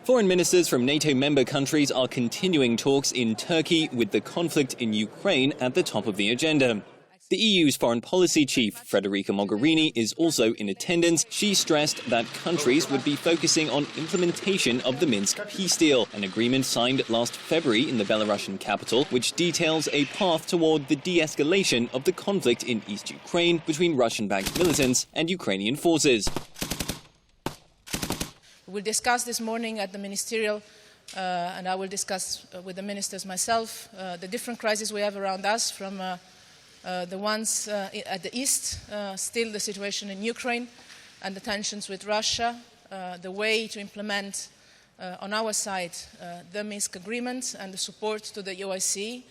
Foreign ministers from NATO member countries are continuing talks in Turkey with the conflict in Ukraine at the top of the agenda. The EU's foreign policy chief, Frederica Mogherini, is also in attendance. She stressed that countries would be focusing on implementation of the Minsk peace deal, an agreement signed last February in the Belarusian capital, which details a path toward the de-escalation of the conflict in East Ukraine between Russian-backed militants and Ukrainian forces. We'll discuss this morning at the ministerial, and I will discuss with the ministers myself, the different crises we have around us, from the ones at the east, still the situation in Ukraine and the tensions with Russia, the way to implement on our side the Minsk agreement and the support to the OSCE.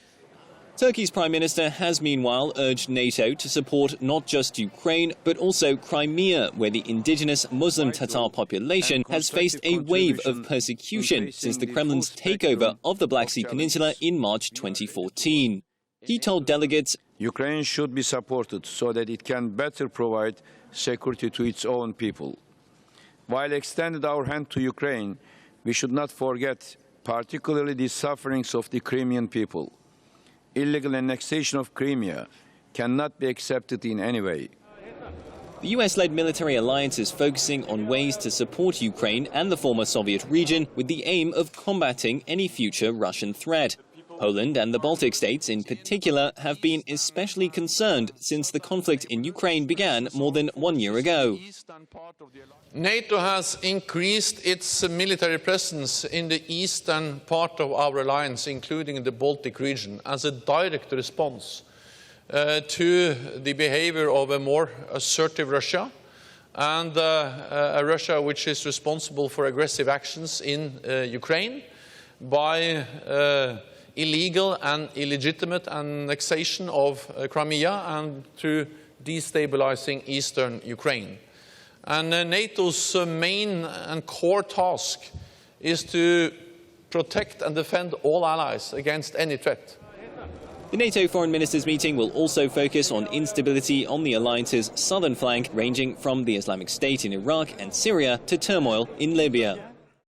Turkey's Prime Minister has meanwhile urged NATO to support not just Ukraine, but also Crimea, where the indigenous Muslim Tatar population has faced a wave of persecution since the Kremlin's takeover of the Black Sea Peninsula in March 2014. He told delegates, Ukraine should be supported so that it can better provide security to its own people. While extending our hand to Ukraine, we should not forget particularly the sufferings of the Crimean people. Illegal annexation of Crimea cannot be accepted in any way. The US-led military alliance is focusing on ways to support Ukraine and the former Soviet region with the aim of combating any future Russian threat. Poland and the Baltic states in particular have been especially concerned since the conflict in Ukraine began more than 1 year ago. NATO has increased its military presence in the eastern part of our alliance, including the Baltic region, as a direct response to the behavior of a more assertive Russia and a Russia which is responsible for aggressive actions in Ukraine by illegal and illegitimate annexation of Crimea and to destabilizing eastern Ukraine. And NATO's main and core task is to protect and defend all allies against any threat. The NATO foreign ministers meeting will also focus on instability on the alliance's southern flank, ranging from the Islamic State in Iraq and Syria to turmoil in Libya.